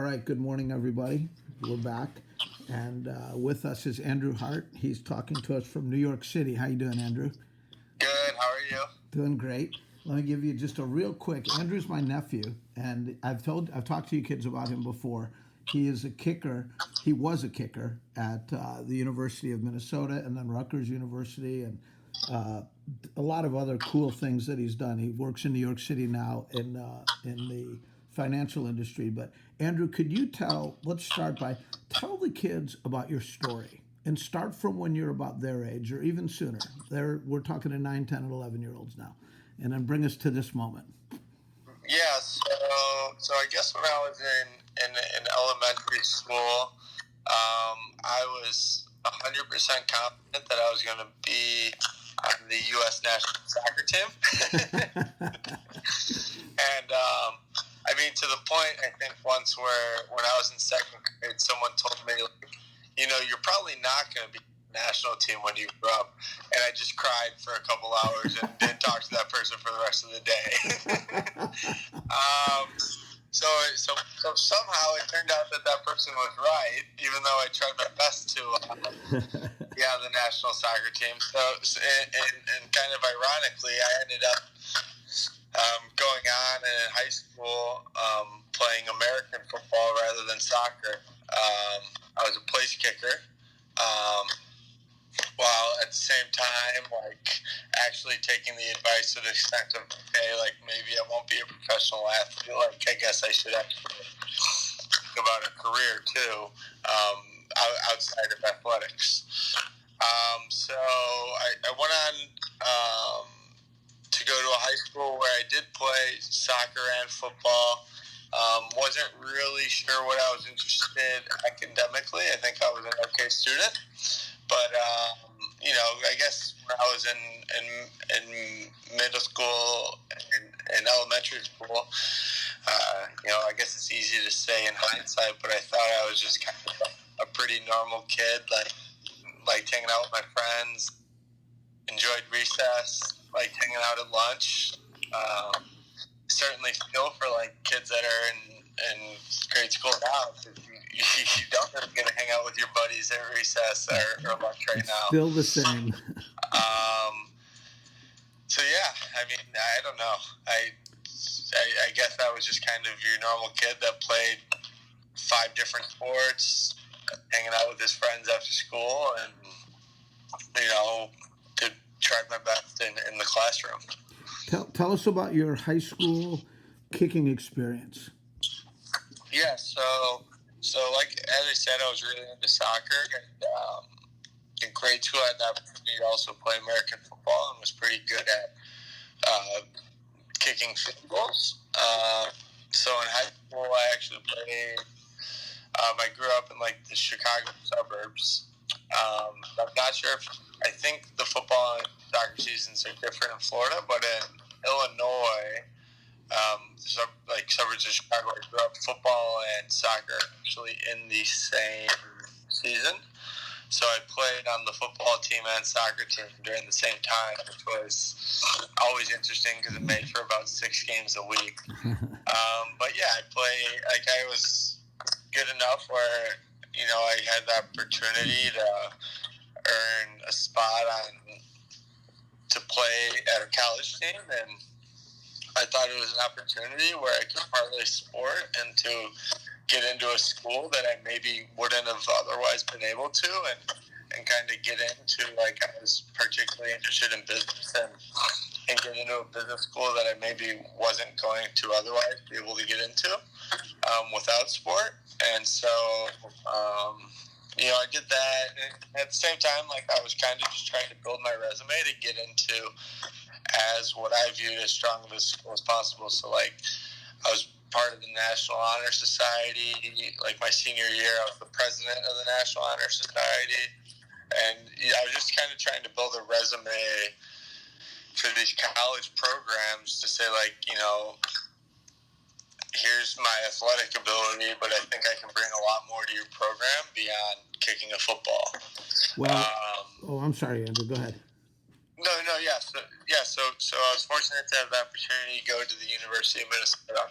right, good morning, everybody. We're back, and with us is Andrew Harte. He's talking to us from New York City. How you doing, Andrew? Good. How are you? Doing great. Let me give you just a real quick. Andrew's my nephew, and I've talked to you kids about him before. He is a kicker. He was a kicker at the University of Minnesota and then Rutgers University, and uh, a lot of other cool things that he's done. He works in New York City now in the financial industry. But Andrew, could you tell? Let's start by tell the kids about your story and start from when you're about their age or even sooner. We're talking to 9, 10, and 11-year-olds now, and then bring us to this moment. Yeah. So I guess when I was in elementary school, I was 100% confident that I was going to be on the U.S. national soccer team. And I mean, to the point, I think once where when I was in second grade, someone told me, like, you're probably not going to be national team when you grow up. And I just cried for a couple hours and didn't talk to that person for the rest of the day. So somehow it turned out that person was right, even though I tried my best to be on the national soccer team. So and kind of ironically, I ended up going on in high school playing American football rather than soccer. I was a place kicker. While at the same time, like, actually taking the advice to the extent of, okay, like, maybe I won't be a professional athlete. Like, I guess I should actually think about a career, too, outside of athletics. So I went on to go to a high school where I did play soccer and football. Wasn't really sure what I was interested in academically. I think I was an okay student. But, I guess when I was in middle school and elementary school, I guess it's easy to say in hindsight, but I thought I was just kind of a pretty normal kid, like hanging out with my friends, enjoyed recess, liked hanging out at lunch. Certainly feel for, like, kids that are in grade school now. You don't really get to hang out with your buddies at recess or lunch right now. Still the same. So yeah, I mean, I don't know. I guess I was just kind of your normal kid that played 5 different sports, hanging out with his friends after school, and to try my best in the classroom. Tell us about your high school kicking experience. Yeah, so like as I said, I was really into soccer, and in grade 2, I had the opportunity to also play American football and was pretty good at kicking field goals. So in high school, I actually played. I grew up in, like, the Chicago suburbs. I'm not sure if I think the football and soccer seasons are different in Florida, but in Illinois, suburbs of Chicago, I grew up football and soccer actually in the same season. So I played on the football team and soccer team during the same time, which was always interesting because it made for about 6 games a week. But yeah, I was good enough where, I had the opportunity to earn a spot to play at a college team, and I thought it was an opportunity where I could parlay sport and to get into a school that I maybe wouldn't have otherwise been able to, and kind of get into, like, I was particularly interested in business and get into a business school that I maybe wasn't going to otherwise be able to get into without sport. And so, I did that. And at the same time, like, I was kind of just trying to build my resume to get into as what I viewed as strong of a school as possible. So, like, I was part of the National Honor Society. Like, my senior year, I was the president of the National Honor Society. And I was just kind of trying to build a resume for these college programs to say, like, here's my athletic ability, but I think I can bring a lot more to your program beyond kicking a football. Well, I'm sorry, Andrew. Go ahead. No, yeah. So I was fortunate to have the opportunity to go to the University of Minnesota,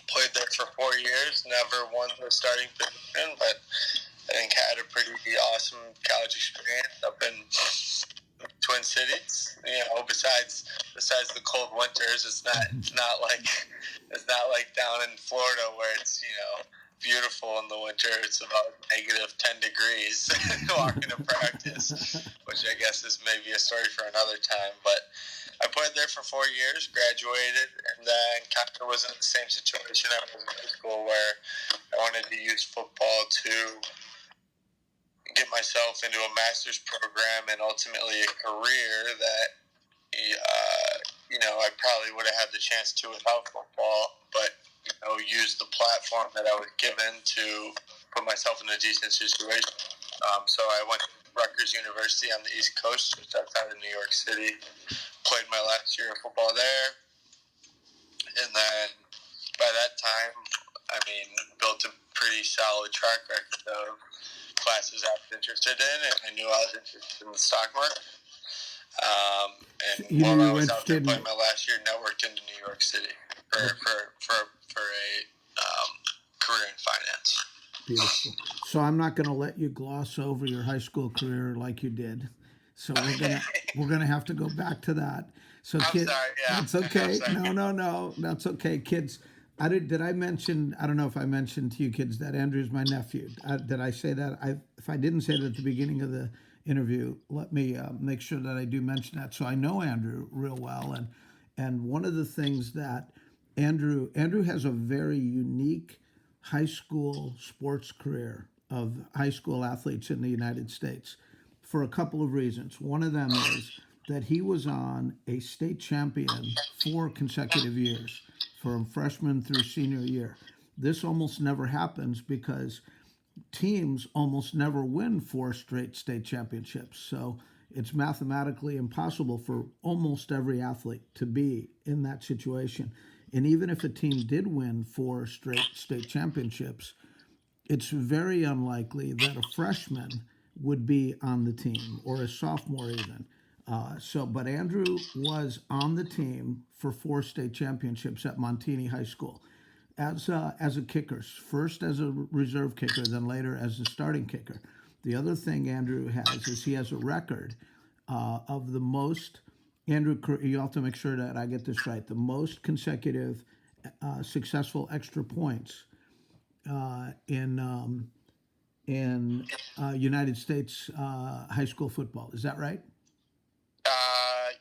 Played there for 4 years. Never won the starting position, but I think had a pretty awesome college experience up in Twin Cities. Besides the cold winters, it's not like down in Florida where it's beautiful in the winter. It's about -10 degrees walking to practice, which I guess is maybe a story for another time. But I played there for 4 years, graduated, and then kind of was in the same situation I was in high school where I wanted to use football to get myself into a master's program and ultimately a career that I probably would have had the chance to without football, but use the platform that I was given to put myself in a decent situation. So I went to Rutgers University on the East Coast, just outside of New York City. Played my last year of football there, and then by that time, built a pretty solid track record of classes I was interested in, and I knew I was interested in the stock market. And while I was out there playing my last year, networked into New York City for a career in finance. Beautiful. So I'm not going to let you gloss over your high school career like you did. So we're gonna have to go back to that. So I'm sorry, yeah. That's okay. No, that's okay, kids. Did I mention? I don't know if I mentioned to you kids that Andrew's my nephew. Did I say that? If I didn't say that at the beginning of the interview, let me make sure that I do mention that. So I know Andrew real well, and one of the things that Andrew has a very unique high school sports career of high school athletes in the United States for a couple of reasons. One of them is that he was on a state champion 4 consecutive years from freshman through senior year. This almost never happens because teams almost never win 4 straight state championships. So it's mathematically impossible for almost every athlete to be in that situation. And even if a team did win 4 straight state championships, it's very unlikely that a freshman would be on the team or a sophomore even. But Andrew was on the team for 4 state championships at Montini High School as a kicker, first as a reserve kicker, then later as a starting kicker. The other thing Andrew has is he has a record of the most. Andrew, you have to make sure that I get this right. The most consecutive successful extra points in United States high school football. Is that right?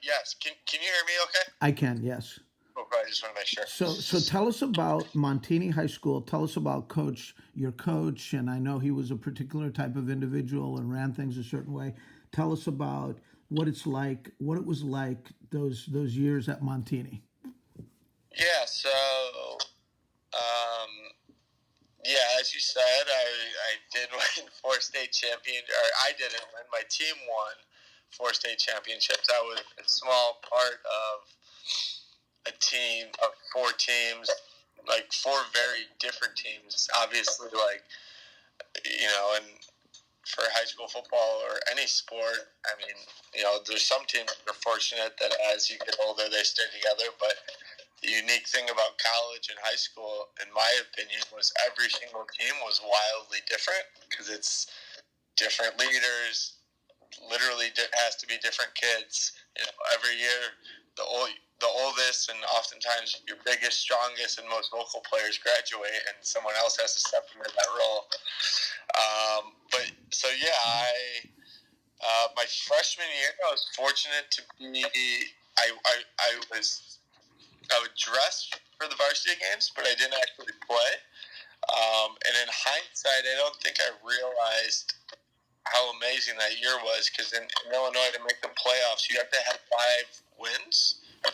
Yes. Can you hear me okay? I can, yes. Okay, I just want to make sure. So tell us about Montini High School. Tell us about your coach, and I know he was a particular type of individual and ran things a certain way. Tell us about what it was like those years at Montini. Yeah, so as you said, I did win 4 state championships, or I didn't win. My team won 4 state championships. I was a small part of a team of 4 teams, like 4 very different teams. Obviously, and for high school football or any sport, there's some teams that are fortunate that as you get older, they stay together, but the unique thing about college and high school, in my opinion, was every single team was wildly different because it's different leaders. Literally, has to be different kids. Every year, the oldest and oftentimes your biggest, strongest, and most vocal players graduate, and someone else has to step into that role. My freshman year, I was fortunate to be. I would dress for the varsity games, but I didn't actually play. And in hindsight, I don't think I realized how amazing that year was, because in Illinois, to make the playoffs, you have to have 5 wins. You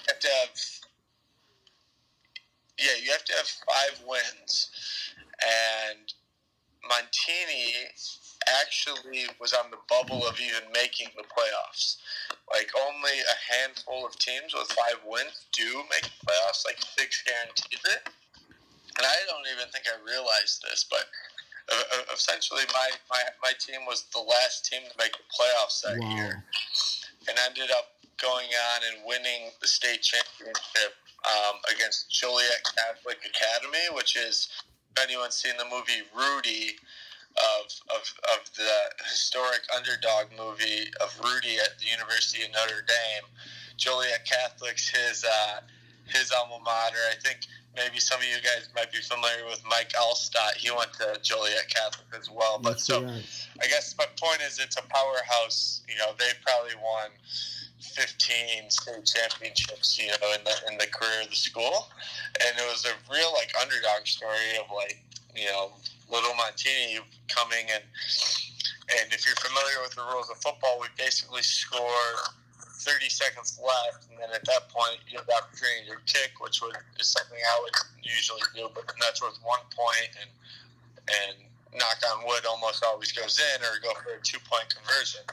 have to have 5 wins. And Montini actually was on the bubble of even making the playoffs. Like, only a handful of teams with 5 wins do make the playoffs. Like, 6 guarantees it. And I don't even think I realized this, but essentially my team was the last team to make the playoffs that year, and ended up going on and winning the state championship against Joliet Catholic Academy, which is, if anyone's seen the movie Rudy, of the historic underdog movie of Rudy at the University of Notre Dame. Joliet Catholic's his alma mater. I think maybe some of you guys might be familiar with Mike Alstott. He went to Joliet Catholic as well. But so I guess my point is it's a powerhouse. They probably won 15 state championships, in the career of the school. And it was a real underdog story of little Montini coming and if you're familiar with the rules of football, we basically score 30 seconds left, and then at that point you have the opportunity to kick, which is something I would usually do, but that's worth 1 point, and knock on wood almost always goes in, or go for a 2-point conversion,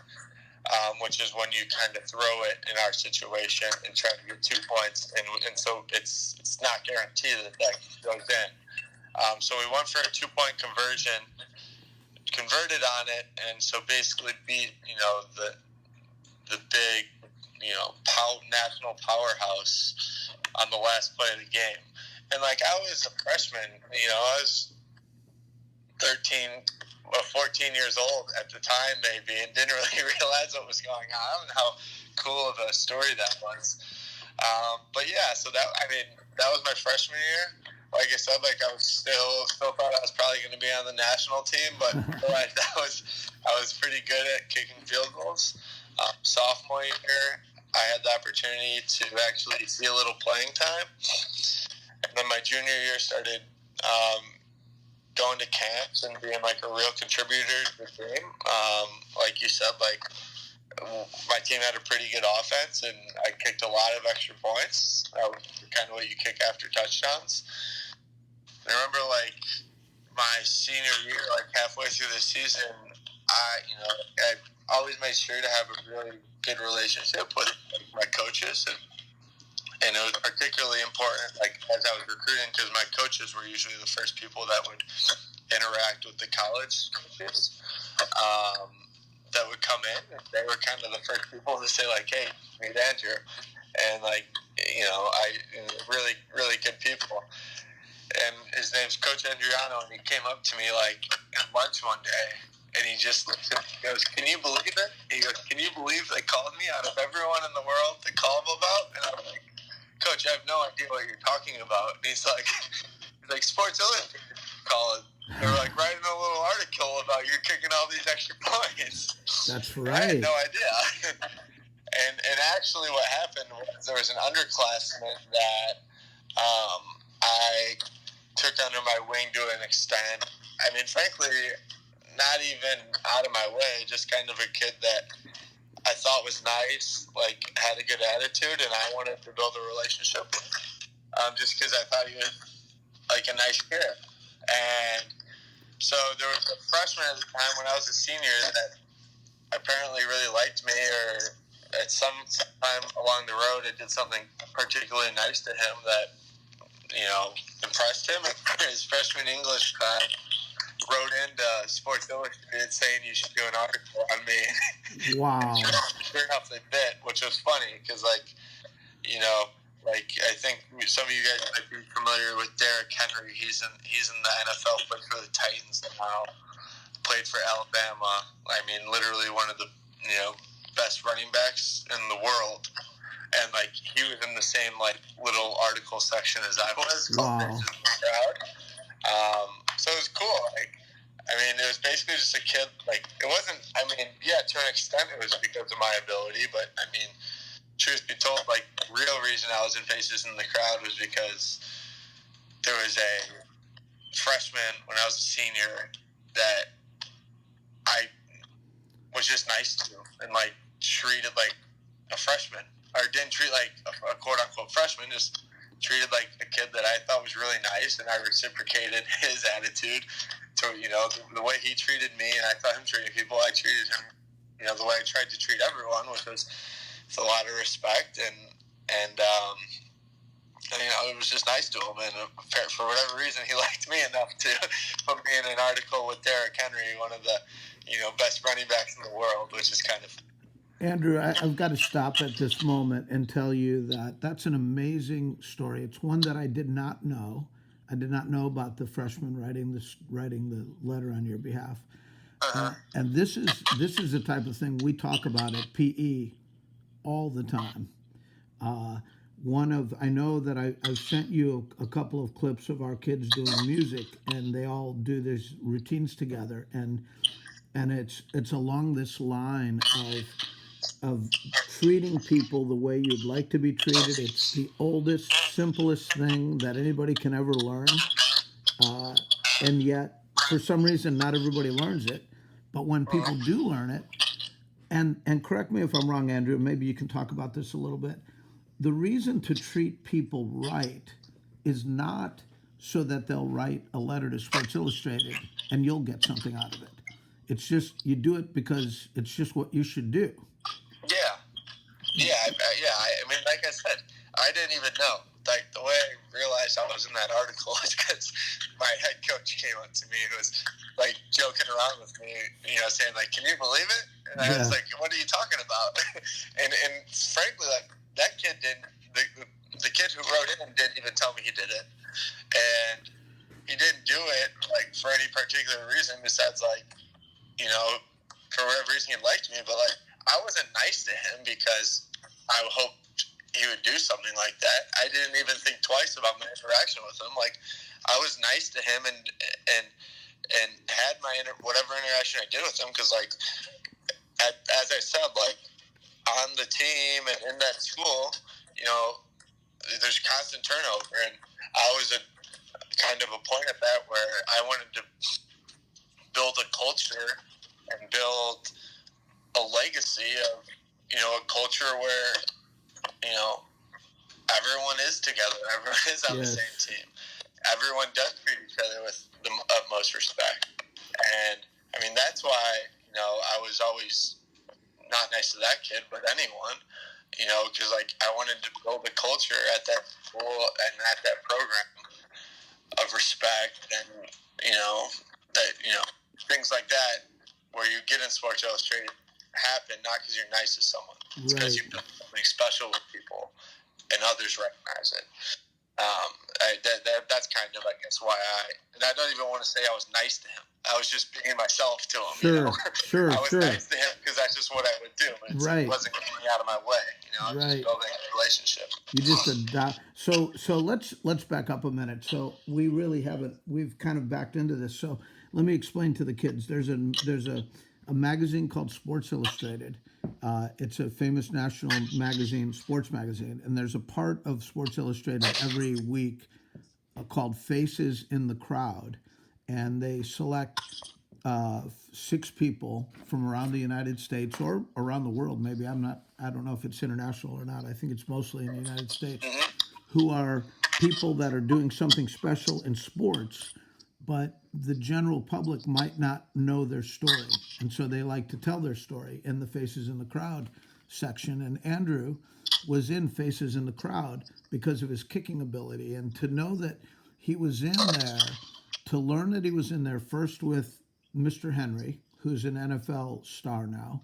which is when you kind of throw it in our situation and try to get 2 points, and so it's not guaranteed that goes in. So we went for a 2-point conversion, converted on it, and so basically beat the big national powerhouse on the last play of the game. And I was a freshman, I was 14 years old at the time maybe, and didn't really realize what was going on and how cool of a story that was. But yeah, so that was my freshman year. Like I said, I was still thought I was probably going to be on the national team, but I was pretty good at kicking field goals. Sophomore year, I had the opportunity to actually see a little playing time, and then my junior year started going to camps and being a real contributor to the game. Like you said, my team had a pretty good offense, and I kicked a lot of extra points. That was kind of what you kick after touchdowns. I remember my senior year, halfway through the season, I always made sure to have a really good relationship with my coaches, and it was particularly important as I was recruiting, because my coaches were usually the first people that would interact with the college coaches that would come in. They were kind of the first people to say hey, meet Andrew, and really, really good people. And his name's Coach Andriano, and he came up to me at lunch one day, and he just looked at me and goes, "Can you believe it?" He goes, "Can you believe they called me out of everyone in the world to call him about?" And I'm like, "Coach, I have no idea what you're talking about." And he's like, "Sports Illustrated call it. They were writing a little article about you kicking all these extra points." That's right. I had no idea. And actually what happened was there was an underclassman that I took under my wing to an extent. Frankly, not even out of my way, just kind of a kid that I thought was nice, had a good attitude, and I wanted to build a relationship with, just because I thought he was a nice kid. And so there was a freshman at the time when I was a senior that apparently really liked me, or at some time along the road I did something particularly nice to him that impressed him. His freshman English class wrote into Sports Illustrated saying you should do an article on me. Wow. Sure enough, they did, which was funny because, I think some of you guys might be familiar with Derrick Henry. He's in the NFL, played for the Titans now, played for Alabama. Literally one of the best running backs in the world. And he was in the same little article section as I was. Wow. So it was cool. It was basically just a kid. It wasn't. To an extent, it was because of my ability. But truth be told, the real reason I was in Faces in the Crowd was because there was a freshman when I was a senior that I was just nice to and treated like a freshman. Or didn't treat a quote-unquote freshman, just treated like a kid that I thought was really nice, and I reciprocated his attitude to, the way he treated me, and I thought him treating people, I treated him, the way I tried to treat everyone, which was with a lot of respect, and it was just nice to him, and for whatever reason, he liked me enough to put me in an article with Derrick Henry, one of the, best running backs in the world, which is kind of Andrew, I've got to stop at this moment and tell you that that's an amazing story. It's one that I did not know. I did not know about the freshman writing the letter on your behalf. Uh-huh. And this is the type of thing we talk about at PE all the time. Uh, I know that I've sent you a couple of clips of our kids doing music, and they all do these routines together, and it's along this line of treating people the way you'd like to be treated. It's the oldest, simplest thing that anybody can ever learn, uh, and yet for some reason not everybody learns it. But when people do learn it, and correct me if I'm wrong, Andrew, maybe you can talk about this a little bit. The reason to treat people right is not so that they'll write a letter to Sports Illustrated and you'll get something out of it. It's just you do it because it's just what you should do. Yeah. I mean, like I said, I didn't even know. Like, the way I realized I was in that article is because my head coach came up to me and was, like, joking around with me, saying, like, can you believe it? And I was like, what are you talking about? and frankly, like, that kid didn't, the kid who wrote it didn't even tell me he did it. And he didn't do it, like, for any particular reason besides, like, for whatever reason he liked me. But, like, I wasn't nice to him because I hoped he would do something like that. I didn't even think twice about my interaction with him. Like, I was nice to him and had my whatever interaction I did with him because, like, as I said, like, on the team and in that school, there's constant turnover, and I was a kind of a point at that where I wanted to build a culture and build a legacy of, a culture where, everyone is together. Everyone is on the same team. Everyone does treat each other with the utmost respect. And, I mean, that's why, I was always not nice to that kid, but anyone, because, like, I wanted to build a culture at that school and at that program of respect and, things like that where you get in Sports Illustrated happen not because you're nice to someone. It's because you've done something special with people and others recognize it. That's kind of, I guess, why and I don't even want to say I was nice to him. I was just being myself to him. Sure. I was nice to him because that's just what I would do. It wasn't going out of my way. I was just building a relationship. You just adopt. So let's back up a minute. So we really haven't. We've kind of backed into this. So let me explain to the kids. There's a magazine called Sports Illustrated. It's a famous national magazine, sports magazine, and there's a part of Sports Illustrated every week called Faces in the Crowd, and they select 6 people from around the United States or around the world. Maybe I don't know if it's international or not. I think it's mostly in the United States, who are people that are doing something special in sports, but the general public might not know their story. And so they like to tell their story in the Faces in the Crowd section. And Andrew was in Faces in the Crowd because of his kicking ability. And to know that he was in there, to learn that he was in there first with Mr. Henry, who's an NFL star now,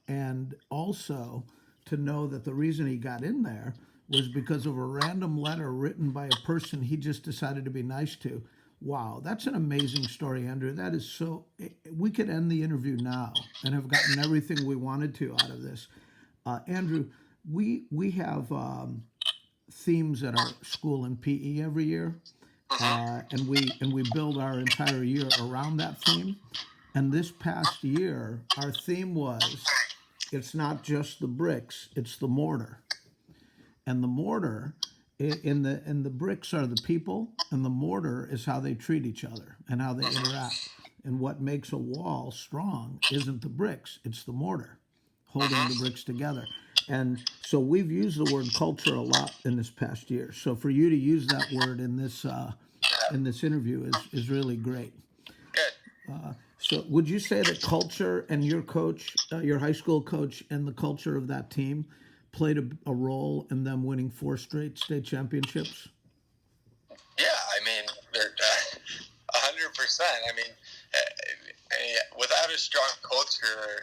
and also to know that the reason he got in there was because of a random letter written by a person he just decided to be nice to. Wow, that's an amazing story, Andrew. That is so. We could end the interview now and have gotten everything we wanted to out of this. Andrew, we have themes at our school in PE every year, and we build our entire year around that theme. And this past year, our theme was, it's not just the bricks, it's the mortar. And the mortar in the bricks are the people, and the mortar is how they treat each other and how they interact. And what makes a wall strong isn't the bricks, it's the mortar holding the bricks together. And so we've used the word culture a lot in this past year. So for you to use that word in this interview is really great. So would you say that culture and your coach, your high school coach, and the culture of that team played a role in them winning 4 straight state championships? Yeah, I mean, 100%. I mean, without got a strong culture,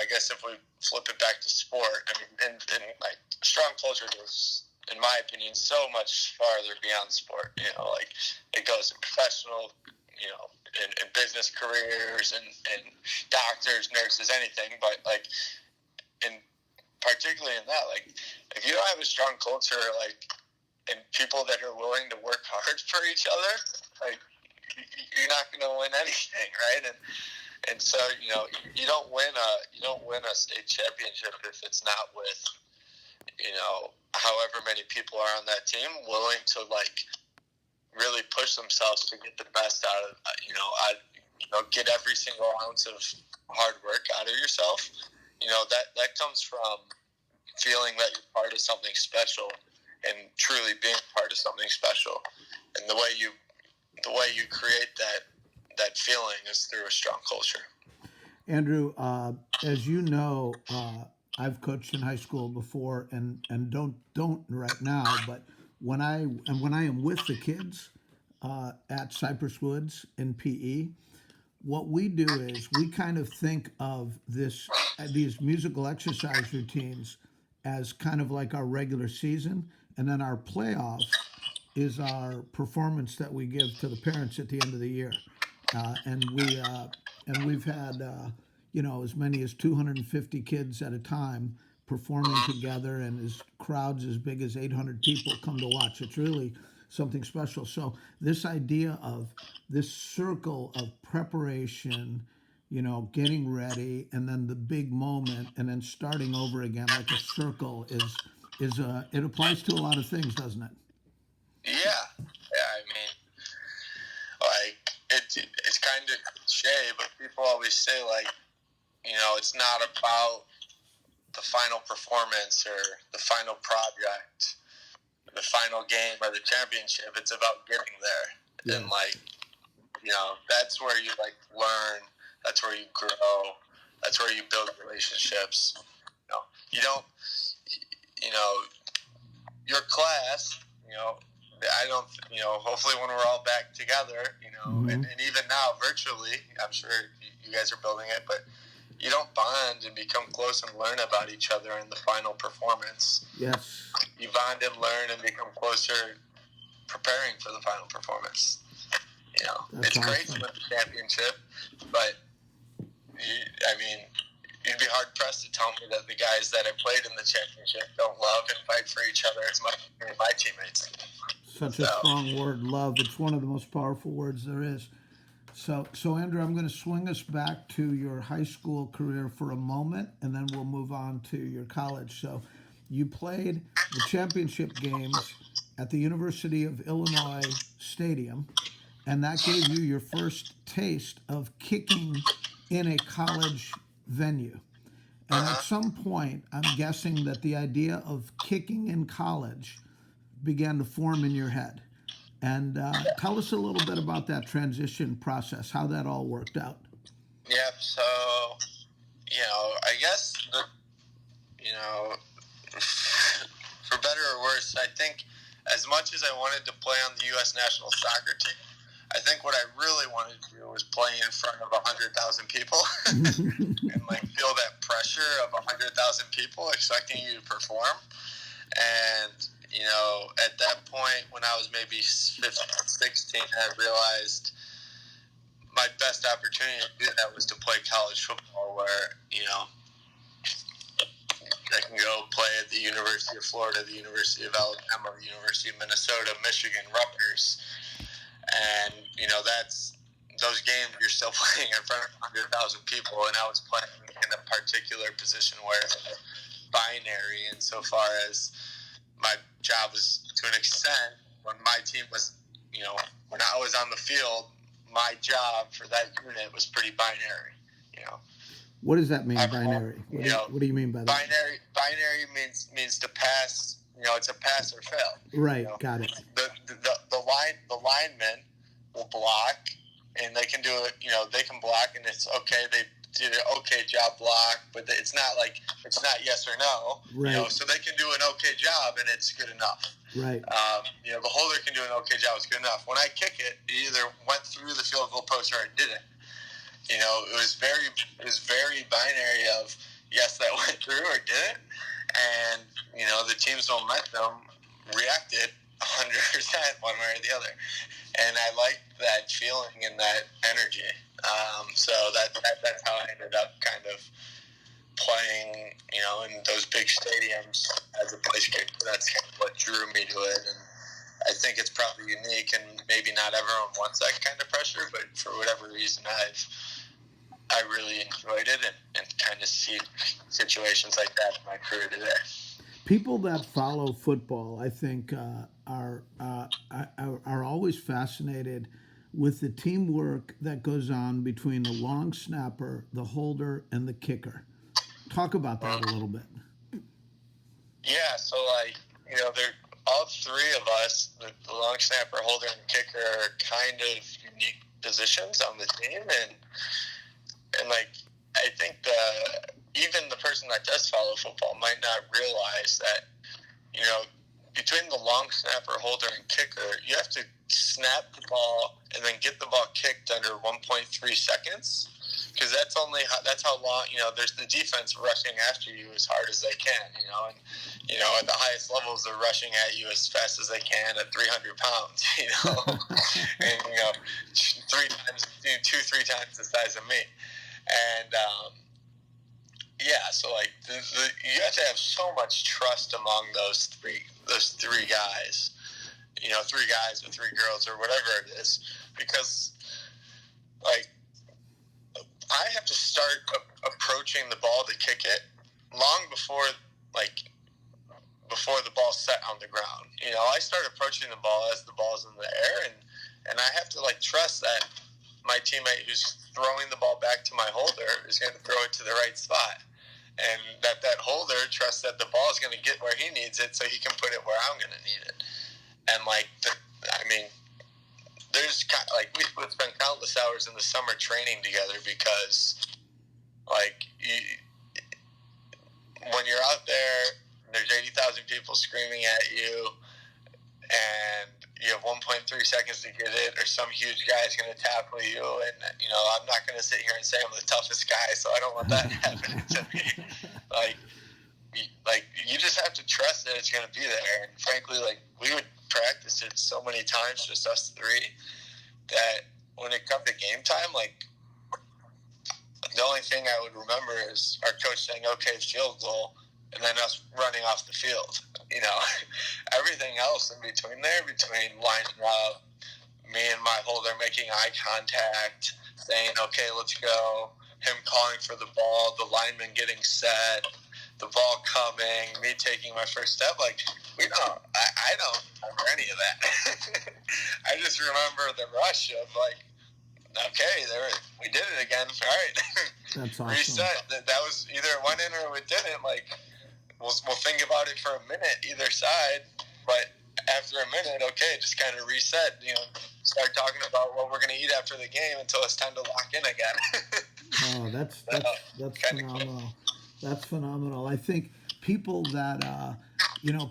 I guess if we flip it back to sport, I mean, and like strong culture goes, in my opinion, so much farther beyond sport. Like it goes to professional, in business careers and doctors, nurses, anything. But like, and particularly in that, like, if you don't have a strong culture, like, and people that are willing to work hard for each other, like, you're not going to win anything, right? And so you don't win a state championship if it's not with however many people are on that team willing to like really push themselves to get the best out of get every single ounce of hard work out of yourself. That comes from feeling that you're part of something special and truly being part of something special. And the way you create that feeling is through a strong culture. Andrew, as you know, I've coached in high school before, and don't right now. But when I am with the kids at Cypress Woods in PE, what we do is we kind of think of these musical exercise routines as kind of like our regular season, and then our playoff is our performance that we give to the parents at the end of the year, and we've had as many as 250 kids at a time performing together, and as crowds as big as 800 people come to watch. It's really something special. So this idea of this circle of preparation, getting ready, and then the big moment, and then starting over again like a circle is it applies to a lot of things, doesn't it? Yeah. I mean, like it's kind of cliche, but people always say like, it's not about the final performance or the final project, the final game or the championship. It's about getting there. Yeah. And like, that's where you like learn. That's where you grow. That's where you build relationships. You don't, your class, I don't, hopefully when we're all back together, mm-hmm. and even now virtually, I'm sure you guys are building it, but you don't bond and become close and learn about each other in the final performance. Yes. You bond and learn and become closer preparing for the final performance. That's it's awesome. Great to win the championship, but you'd be hard pressed to tell me that the guys that have played in the championship don't love and fight for each other as much as my teammates. Such a strong word, love. It's one of the most powerful words there is. So Andrew, I'm going to swing us back to your high school career for a moment, and then we'll move on to your college. So you played the championship games at the University of Illinois Stadium, and that gave you your first taste of kicking in a college venue. And at some point, I'm guessing that the idea of kicking in college began to form in your head. And tell us a little bit about that transition process, how that all worked out. Yep. So, I guess, for better or worse, I think as much as I wanted to play on the U.S. national soccer team, I think what I really wanted to do was play in front of 100,000 people and like feel that pressure of 100,000 people expecting you to perform. And at that point, when I was maybe 15, 16, I realized my best opportunity to do that was to play college football, where, I can go play at the University of Florida, the University of Alabama, the University of Minnesota, Michigan, Rutgers. And, that's those games you're still playing in front of 100,000 people. And I was playing in a particular position where it's binary insofar as my job was, to an extent, when my team was, when I was on the field, my job for that unit was pretty binary, What does that mean, binary? What do you mean by that? Binary means to pass, it's a pass or fail. Right, got it. The linemen will block, and they can do it, they can block, and it's okay, they did an okay job block, but it's not yes or no. Right. So they can do an okay job, and it's good enough. Right. The holder can do an okay job, it's good enough. When I kick it, it either went through the field goal post or it didn't. it was very binary of yes, that went through or didn't, and the team's momentum reacted 100% one way or the other, and I liked that feeling and that energy. So that's how I ended up kind of playing, in those big stadiums as a place kicker. That's kind of what drew me to it, and I think it's probably unique, and maybe not everyone wants that kind of pressure, but for whatever reason, I really enjoyed it and kind of see situations like that in my career today. People that follow football, I think, are always fascinated with the teamwork that goes on between the long snapper, the holder, and the kicker. Talk about that a little bit. Yeah, so they're all three of us, the long snapper, holder, and kicker, are kind of unique positions on the team, and I think even the person that does follow football might not realize that between the long snapper, holder, and kicker, you have to snap the ball and then get the ball kicked under 1.3 seconds. Because that's how long, there's the defense rushing after you as hard as they can, and, at the highest levels, they're rushing at you as fast as they can at 300 pounds, and, three times the size of me. And, so you have to have so much trust among those three guys, three guys or three girls or whatever it is, because, I have to start approaching the ball to kick it long before the ball's set on the ground. I start approaching the ball as the ball's in the air, and I have to trust that my teammate who's throwing the ball back to my holder is going to throw it to the right spot, and that holder trusts that the ball is going to get where he needs it, so he can put it where I'm going to need it. And there's we spend countless hours in the summer training together because when you're out there, there's 80,000 people screaming at you, and you have 1.3 seconds to get it, or some huge guy is going to tackle you, and I'm not going to sit here and say I'm the toughest guy, so I don't want that happening to me. You just have to trust that it's going to be there, and frankly, we would practice it so many times, just us three, that when it comes to game time, the only thing I would remember is our coach saying, "Okay, field goal," and then us running off the field. Everything else in between there, between lining up, me and my holder making eye contact, saying, "Okay, let's go," him calling for the ball, the lineman getting set, the ball coming, me taking my first step. I don't remember any of that. I just remember the rush of okay, we did it again. All right. That's awesome. Reset. That was either it went in or it didn't. We'll think about it for a minute either side, but after a minute, okay, just kind of reset. Start talking about what we're going to eat after the game until it's time to lock in again. Oh, that's phenomenal. Cool. That's phenomenal. I think people that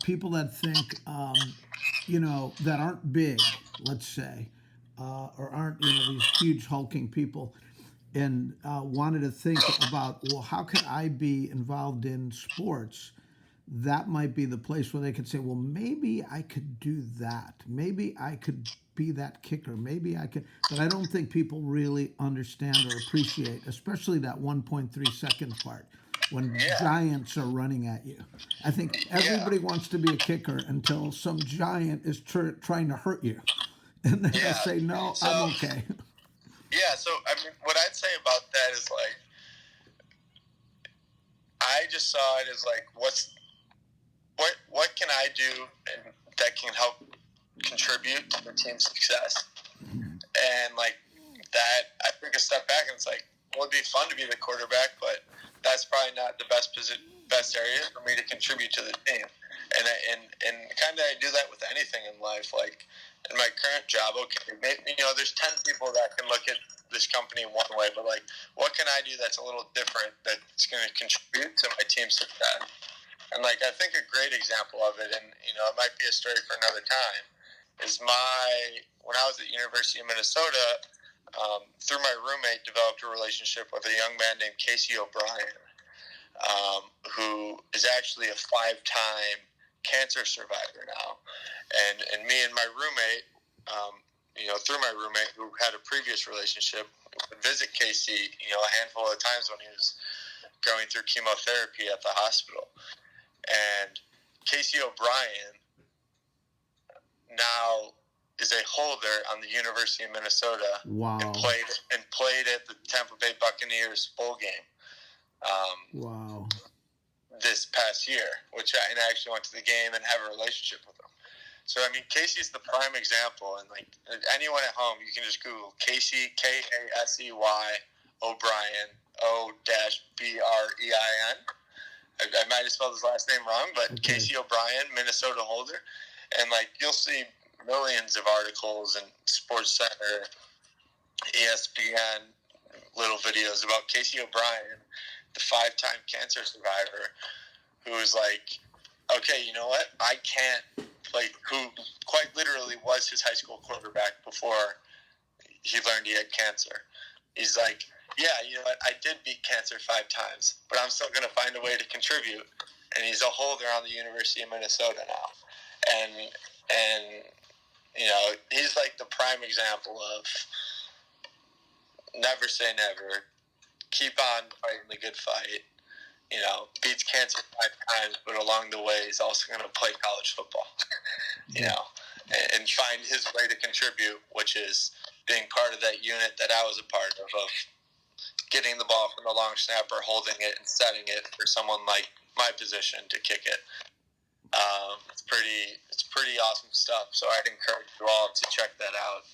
people that think that aren't big, let's say, or aren't these huge hulking people, and wanted to think about, well, how could I be involved in sports? That might be the place where they could say, well, maybe I could do that. Maybe I could be that kicker. Maybe I could. But I don't think people really understand or appreciate, especially that 1.3 second part when giants are running at you. I think everybody wants to be a kicker until some giant is trying to hurt you. And then they say, no, I'm okay. Yeah, so what I'd say about that is I just saw it as what can I do that can help contribute to the team's success? And that, I took a step back and it's well, it'd be fun to be the quarterback, but that's probably not the best area for me to contribute to the team. And kind of I do that with anything in life. In my current job, okay, maybe, there's 10 people that can look at this company one way, but what can I do that's a little different that's going to contribute to my team's success? And I think a great example of it, and it might be a story for another time, is when I was at University of Minnesota, through my roommate, developed a relationship with a young man named Casey O'Brien, who is actually a 5-time cancer survivor now. And me and my roommate, through my roommate who had a previous relationship, would visit Casey, a handful of times when he was going through chemotherapy at the hospital. And Casey O'Brien now is a holder on the University of Minnesota. Wow. And played at the Tampa Bay Buccaneers bowl game. Wow. This past year, and I actually went to the game and have a relationship with him. So, Casey's the prime example. And, anyone at home, you can just Google Casey, Kasey O'Brien, O-B-R-E-I-N. I might have spelled his last name wrong, but okay. Casey O'Brien, Minnesota holder. And, you'll see millions of articles in Sports Center, ESPN, little videos about Casey O'Brien, the 5-time cancer survivor, who is okay, you know what? I can't play, who quite literally was his high school quarterback before he learned he had cancer. He's yeah, you know what? I did beat cancer 5 times, but I'm still going to find a way to contribute. And he's a holder on the University of Minnesota now. And he's the prime example of never say never. Keep on fighting the good fight. Beats cancer 5 times, but along the way, he's also going to play college football. And find his way to contribute, which is being part of that unit that I was a part of getting the ball from the long snapper, holding it, and setting it for someone like my position to kick it. It's pretty awesome stuff. So I'd encourage you all to check that out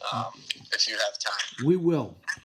if you have time. We will.